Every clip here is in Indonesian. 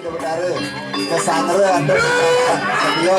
Udara kesangrean beliau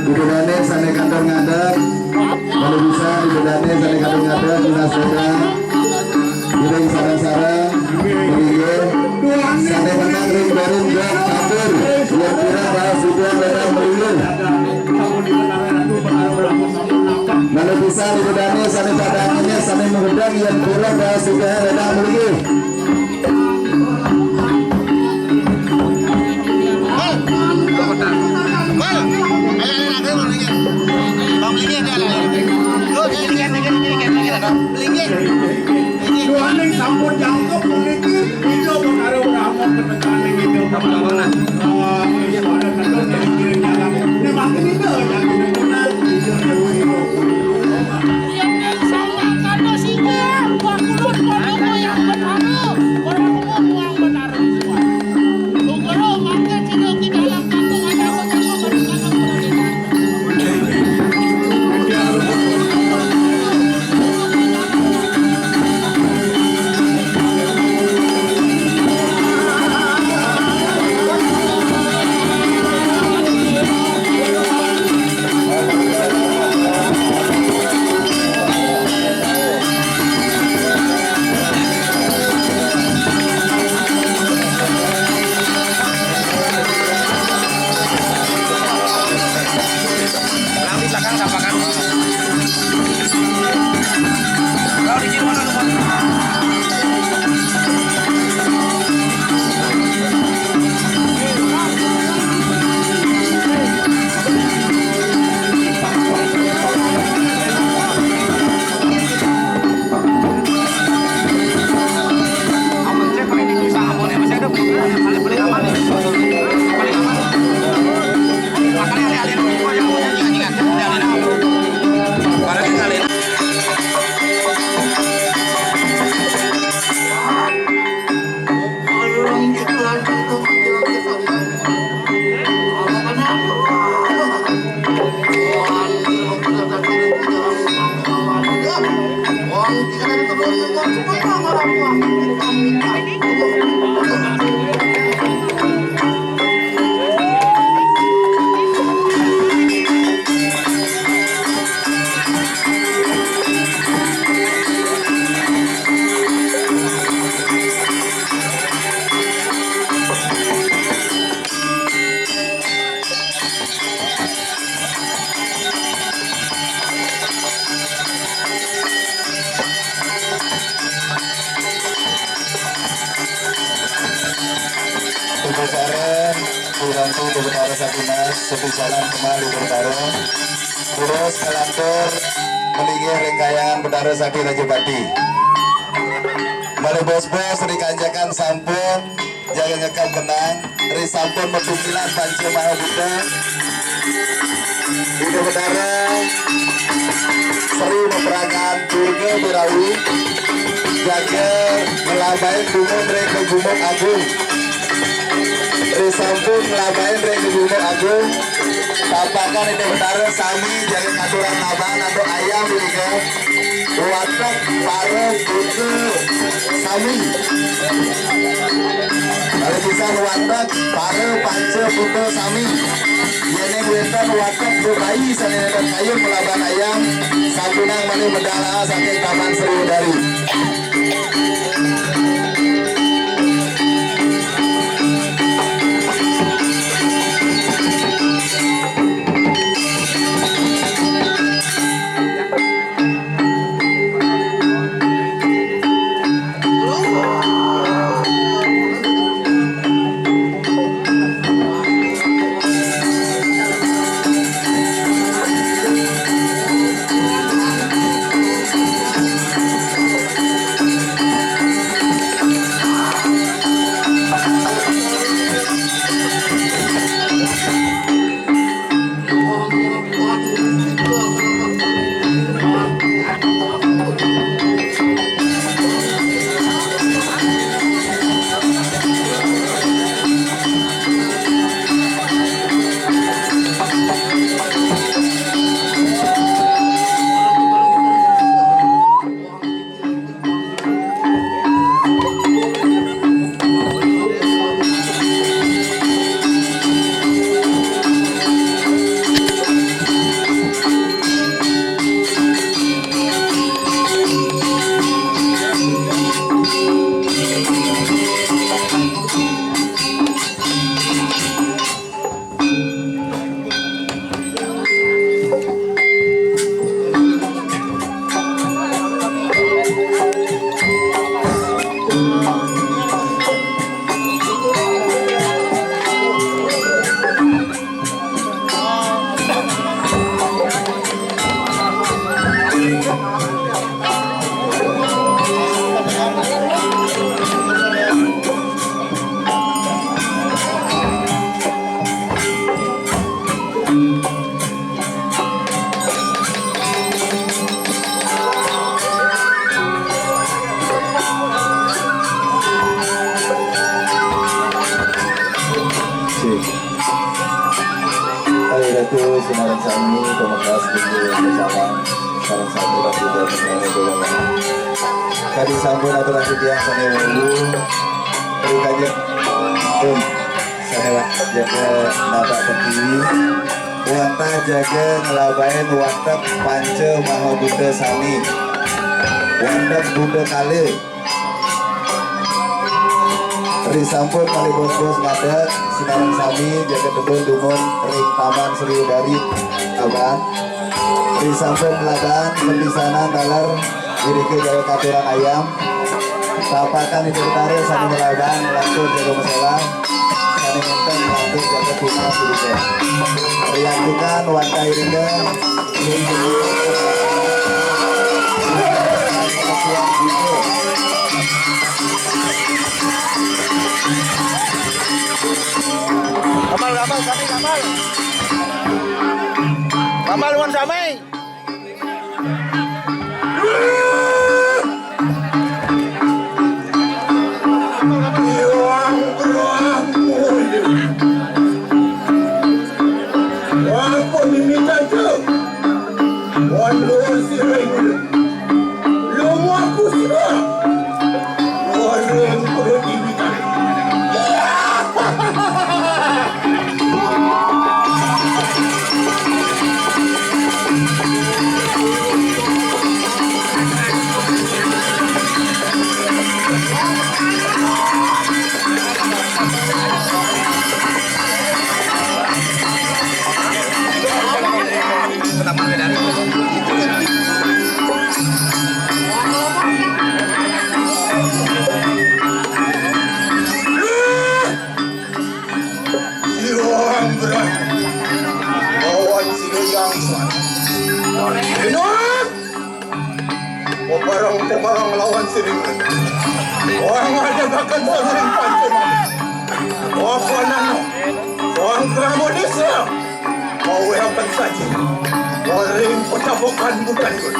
Ibadane sane kantor ngadeg, kalau bisa ibadane sane kantor ngadeg dinaseda, ibadane sarang-sarang, sane Ibarin Gak Kabur yang kira bahas juga datang melulu mana bisa dibedani sani padangannya sani menghedang yang kira bahas juga datang melulu sampun jangkep memiliki itu menaruh ramon penekanan itu sama-sama ini pada tentu dari kiri jalan ini makin itu yang benar yang sama karena sihnya wakulun kono yang benaru orang yang benaru semua Bogoro makin tidak di dalam kampung ada Besaren dibantu Bebetara Sapinas sepi jalan kembali Bebetara terus kelantur meninggi rengkaian Betara Sakti Rajabati mari bos-bos dikanjakan sampun jaga nyekap benang dari sampun metumilan panca maha Buddha di Bebetara seri memperangkan Durga Birawi jaga melabai gunung mereka Gunung Agung sampun ngelabain dari Gunung Agung tapakan ini Betara sami jaga katuran laban atau ayam ini ke watak parah buku sami kalau bisa watak parah panca buku sami ini wetan watak bukai sanenatan kayu melaban ayam sapunang mani medala saking taman Seribu Dari yaitu Sinaran Sami Pemekas Tinggi Kesalang Sinaran Sami Rasulullah Rasulullah kadi sampun aturasi tiang sanewu berikutnya sanewa jaga napa pertiwi wanta jaga ngelabain wantep panca maha Buddha Sami wantep Buddha Kale Risampun kali bos-bos ngadat Sinaran Sami jaga tebel dumun ring taman Sri Udari kawan Risampun melaban pembisanan dalar dirike jaga katuran ayam tapakan itu betare sani melaban lantur jaga masalah sani nonton lantur jaga tuna dirike riantukan wantai rinda Kamal wan samai. Barang terbang lawan siring. Orang ada bahkan sering pancung. Apa nano? Orang Gramonisnya. Mau apa saja? Orang petabokan bukan pun.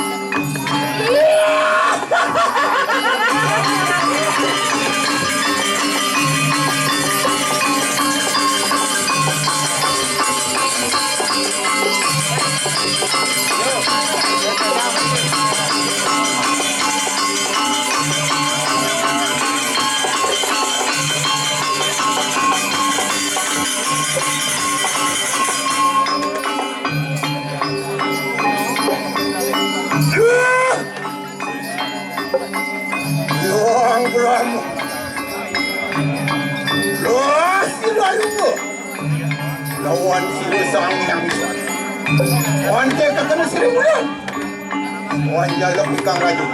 Lawan sila sang yang suat. Wan dia kena sering bulan. Wan jalak ikang rajut.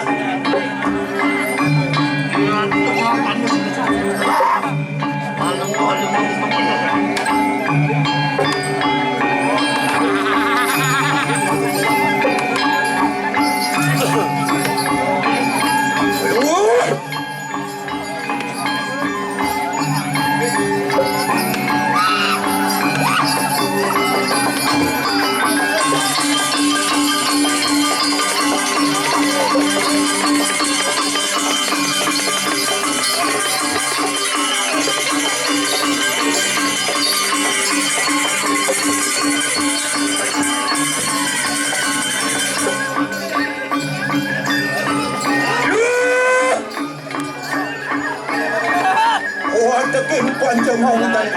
Tekin panjang hautan.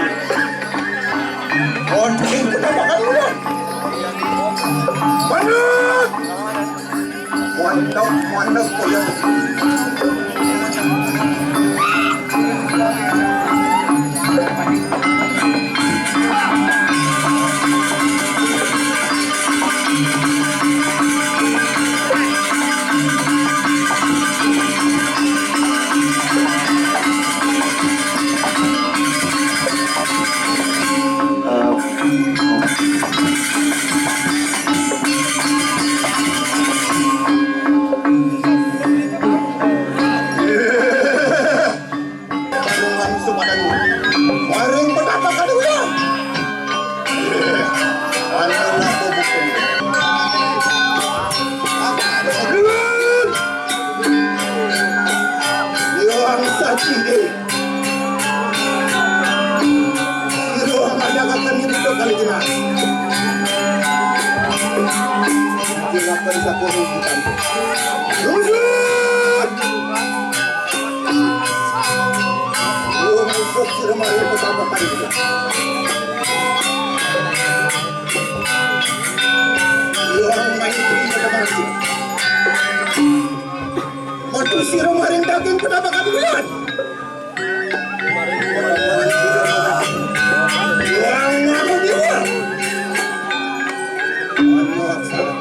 Tekin kedatangan bulan. Banyak. Mantap koyak. Kali jelas. bukan. Luzut! Luzut sudah mari pertama kali juga. Yang main terima kasih. Matu siro maring daging pertama kali juga. Yang ngaku dia. Anu aksara.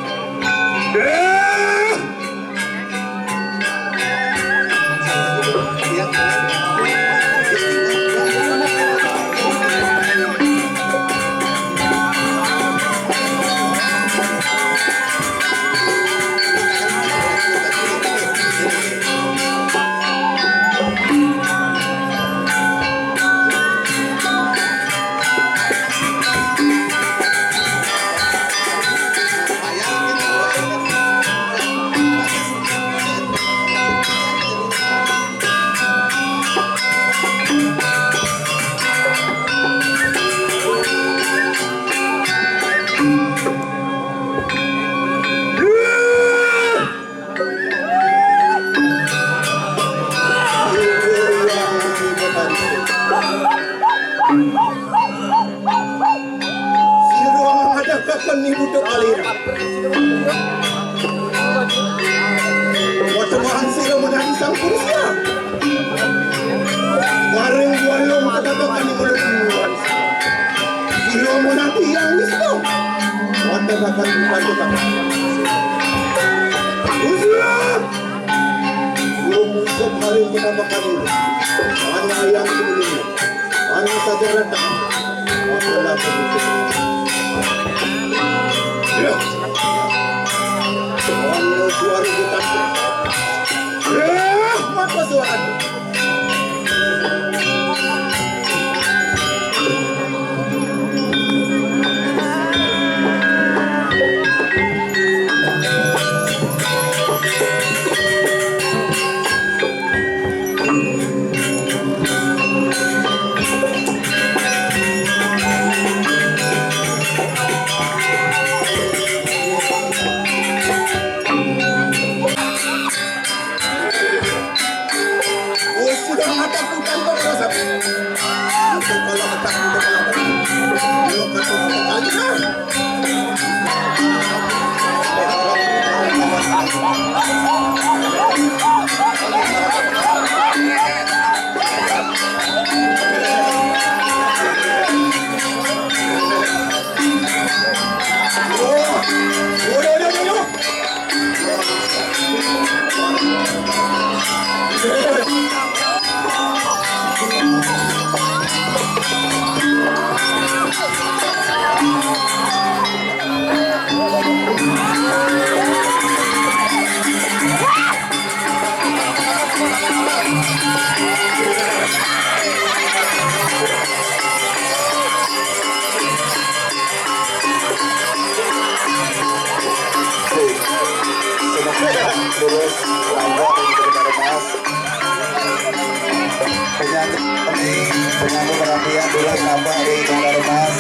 Penyambung perhatian dua tambah di Bandar Mas.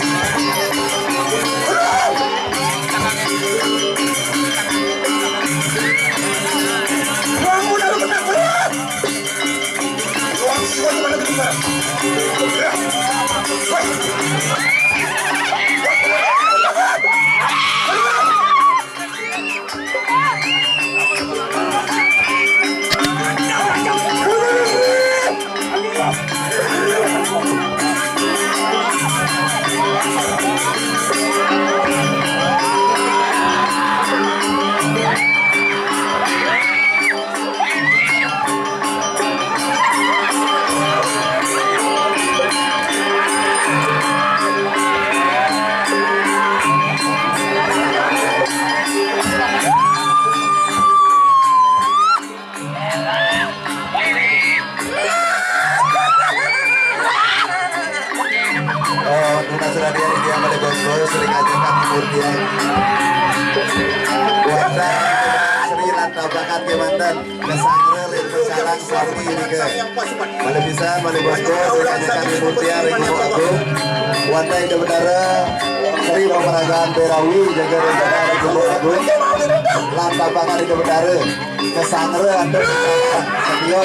Bangun lalu ketakutan. Ruang siwa mana kita? Tabakan kemantan kesangrel yang bersalang suami ini ke mana bisa mana bosco berkanyakan mutiar ibu agung wantai ke bedara seri pemeragaan berawi jaga rencana ibu agung lan babangan itu bedare kesangre anda sedio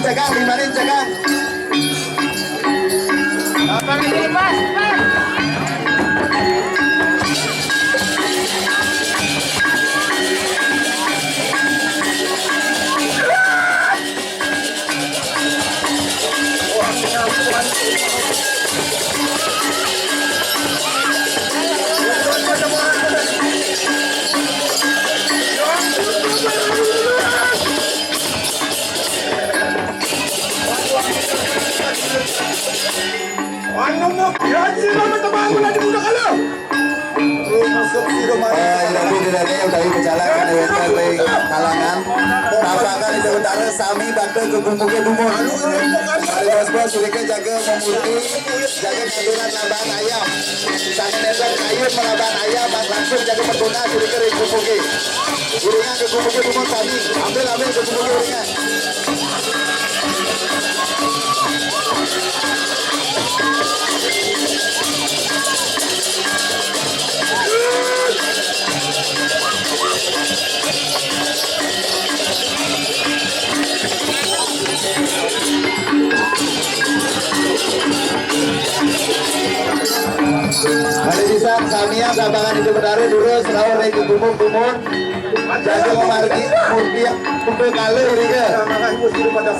Cagang limanin cagang. Apa lagi pas? Ano mo? Yan sila matabango na di mo nakalo. Lebih dari yang dari perjalanan dari kalangan tapakan itu utara sami bantu ke bumbuke dumur. Mari bos-bos mereka jaga memulai jaga kandungan laban ayam. Sangat nendang kayu melaban ayam langsung jaga pertuna mereka ke bumbuke. Uringan ke bumbuke dumur sami ambil ke bumbuke uringan. Mari bisa samia sabangan itu berdari dulu selalu regu kumur jaga memargi murti kumpul kali riga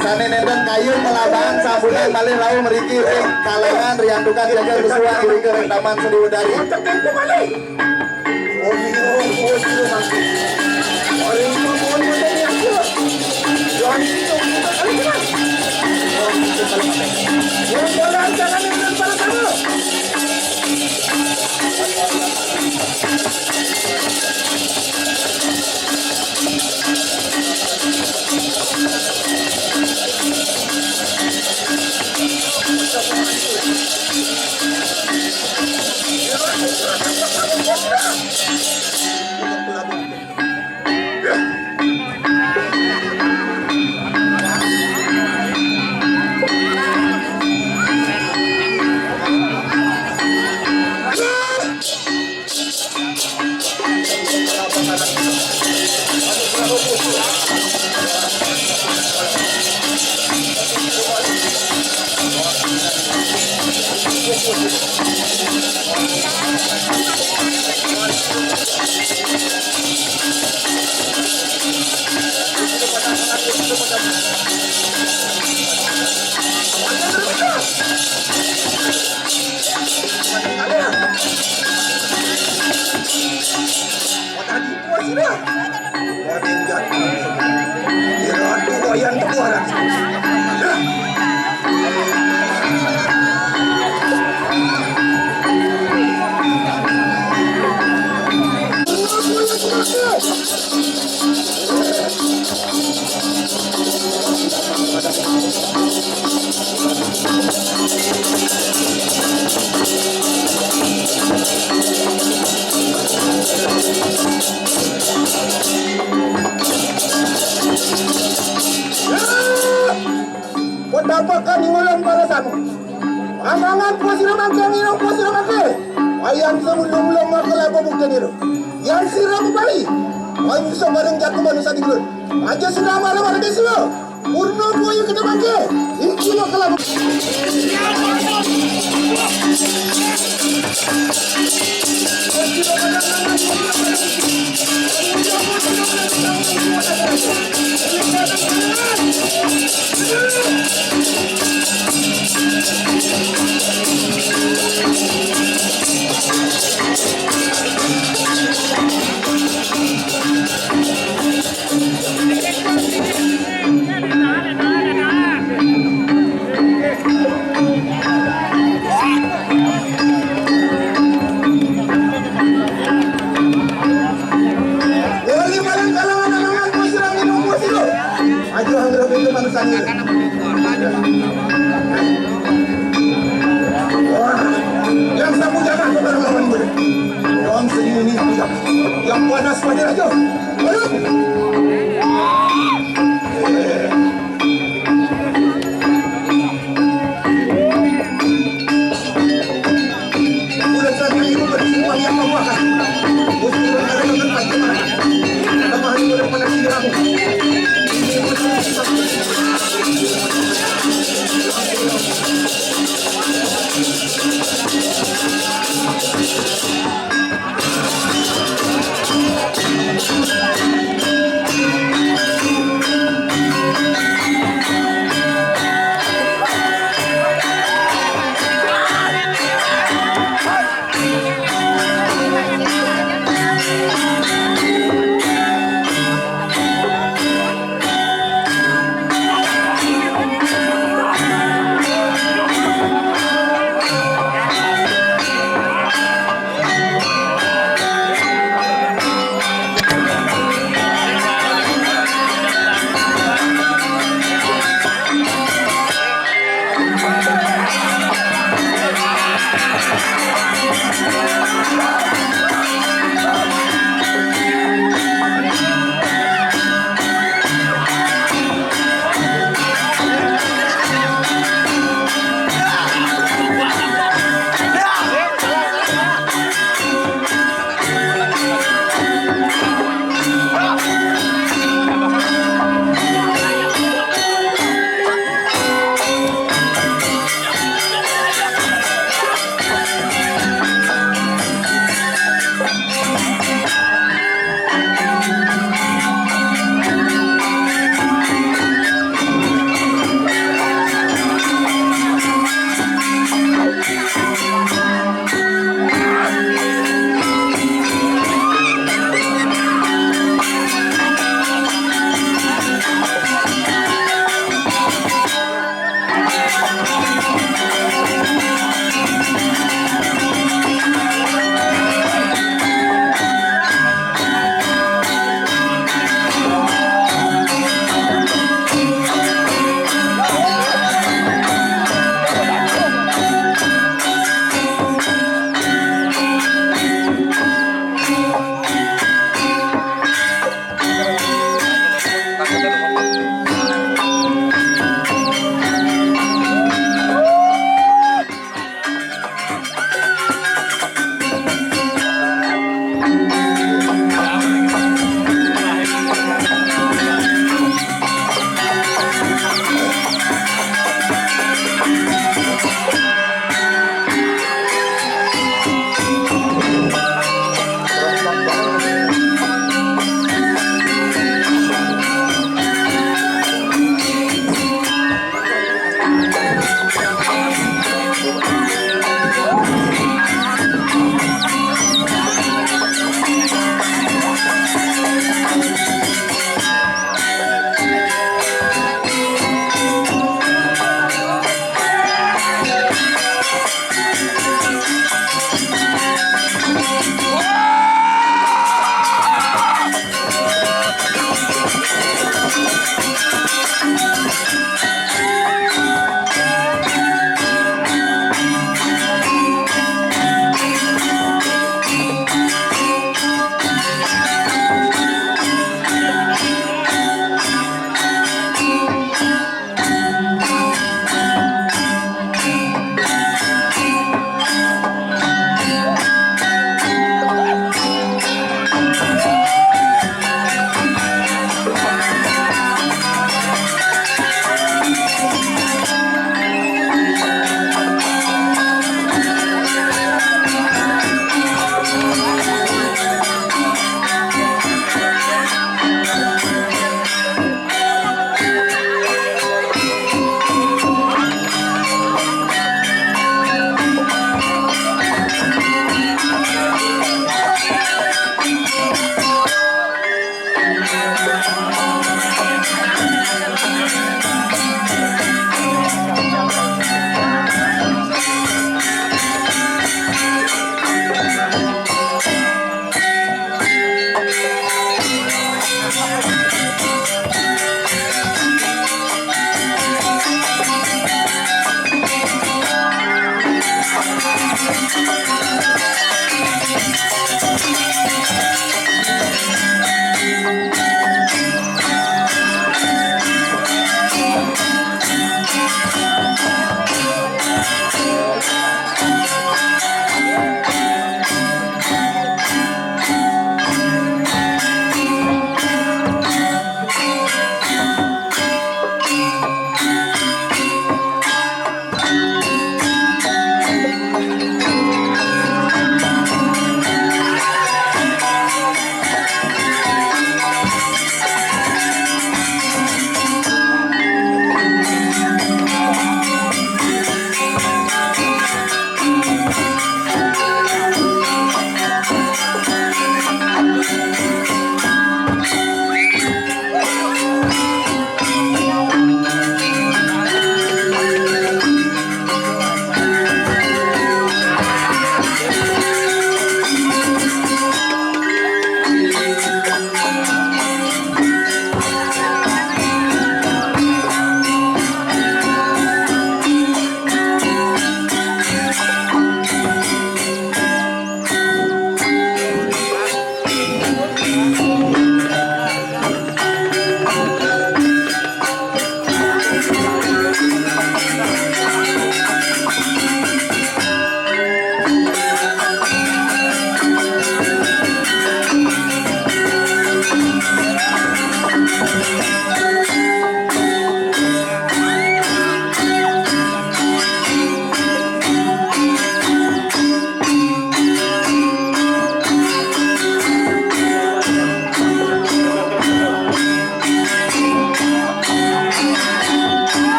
sane nenden kayu melaban sabunan malin lau meriki ring kalengan riandukan jaga kesuan riga rentaman sedi berdari Dapatkan imbalan balasanmu. Amangan puas siram angkang puas siram angkang. Ayam sebelum makan apa bukti niru. Yang siram balik. Ayam bisa bareng jatuh manusia di gelut. Aja sudah malam ada desa. Purno boy kita bangke. Iki lo kalah. Lagi malam kalangan anak bos siram minum bos itu. Ajo hangra itu manusia. Wah, yang sapu jangan benar lawan gue. Orang seni ini yang panas pada aja. Ayo. Udah saatnya ibu bersimpang yang membuahkan. Bos itu ada yang terpakai mana? Sama hari udah pada siram.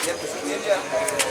Biar kesini aja.